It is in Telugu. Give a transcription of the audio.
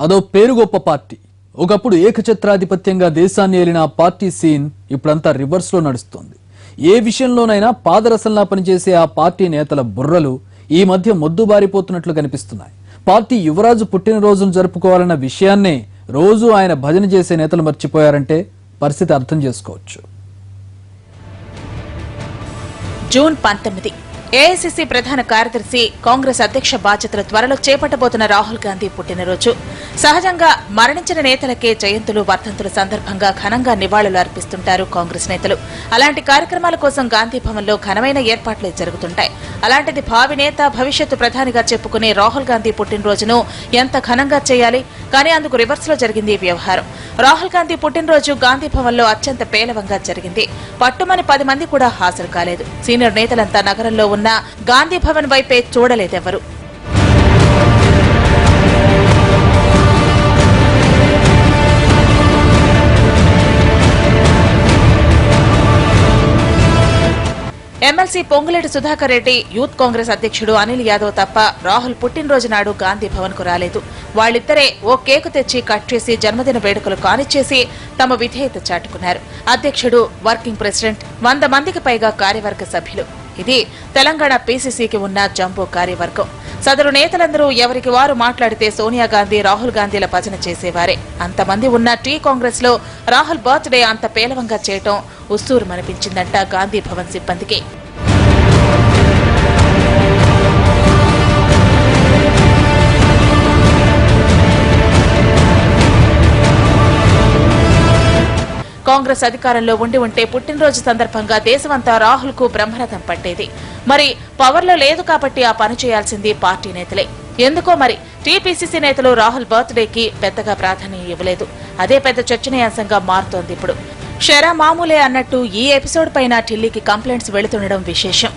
అదో పేరు గొప్ప పార్టీ. ఒకప్పుడు ఏకఛత్రాధిపత్యంగా దేశాన్ని ఏలిన ఆ పార్టీ సీన్ ఇప్పుడంతా రివర్స్ లో నడుస్తోంది. ఏ విషయంలోనైనా పాదరసంలా పనిచేసే ఆ పార్టీ నేతల బుర్రలు ఈ మధ్య మొద్దుబారిపోతున్నట్లు కనిపిస్తున్నాయి. పార్టీ యువరాజు పుట్టినరోజును జరుపుకోవాలన్న విషయాన్నే రోజు ఆయన భజన చేసే నేతలు మర్చిపోయారంటే పరిస్థితి అర్థం చేసుకోవచ్చు. జూన్ 19 ఏఐసీసీ ప్రధాన కార్యదర్శి, కాంగ్రెస్ అధ్యక్ష బాధ్యతలు త్వరలో చేపట్టబోతున్న రాహుల్ గాంధీ పుట్టినరోజు. సహజంగా మరణించిన నేతలకే జయంతులు, వర్ధంతుల సందర్భంగా ఘనంగా నివాళులు అర్పిస్తుంటారు కాంగ్రెస్ నేతలు. అలాంటి కార్యక్రమాల కోసం గాంధీ భవన్లో ఘనమైన ఏర్పాట్లే జరుగుతుంటాయి. అలాంటిది భావి నేత, భవిష్యత్తు ప్రధానిగా చెప్పుకునే రాహుల్ గాంధీ పుట్టినరోజును ఎంత ఘనంగా చేయాలి? కానీ అందుకు రివర్స్ లో జరిగింది ఈ వ్యవహారం. రాహుల్ గాంధీ పుట్టినరోజు గాంధీ భవన్లో అత్యంత పేలవంగా జరిగింది. పట్టుమని 10 మంది కూడా హాజరు కాలేదు. సీనియర్ నేతలంతా నగరంలో ఉన్న గాంధీ భవన్ వైపే చూడలేదెవరు. ఎమ్మెల్సీ పొంగులేటి సుధాకర్ రెడ్డి, యూత్ కాంగ్రెస్ అధ్యక్షుడు అనిల్ యాదవ్ తప్ప రాహుల్ పుట్టినరోజు నాడు గాంధీ భవన్ కు రాలేదు. వాళ్ళిద్దరే ఓ కేకు తెచ్చి కట్ చేసి జన్మదిన వేడుకలు కానిచ్చేసి తమ విధేయత చాటుకున్నారు. అధ్యక్షుడు, వర్కింగ్ ప్రెసిడెంట్, 100 మందికి పైగా కార్యవర్గ సభ్యులు. ఇది తెలంగాణ పీసీసీకి ఉన్న జంబో కార్యవర్గం. సదరు నేతలందరూ ఎవరికి వారు మాట్లాడితే సోనియా గాంధీ, రాహుల్ గాంధీల భజన చేసేవారే. అంతమంది ఉన్న టీ కాంగ్రెస్ లో రాహుల్ బర్త్డే అంత పేలవంగా చేయటం ఉస్సూరుమనిపించిందంట గాంధీ భవన్ సిబ్బందికి. కాంగ్రెస్ అధికారంలో ఉంటే పుట్టినరోజు సందర్భంగా దేశమంతా రాహుల్ కు బ్రహ్మరథం పట్టేది. మరి పవర్లో లేదు కాబట్టి ఆ పని చేయాల్సింది పార్టీ నేతలే. ఎందుకో మరి టీపీసీసీ నేతలు రాహుల్ బర్త్డేకి పెద్దగా ప్రాధాన్యం ఇవ్వలేదు. అదే పెద్ద చర్చనీయాంశంగా మారుతోంది ఇప్పుడు. షరా మామూలే అన్నట్టు ఈ ఎపిసోడ్ పైన ఢిల్లీకి కంప్లైంట్స్ వెళుతుండడం విశేషం.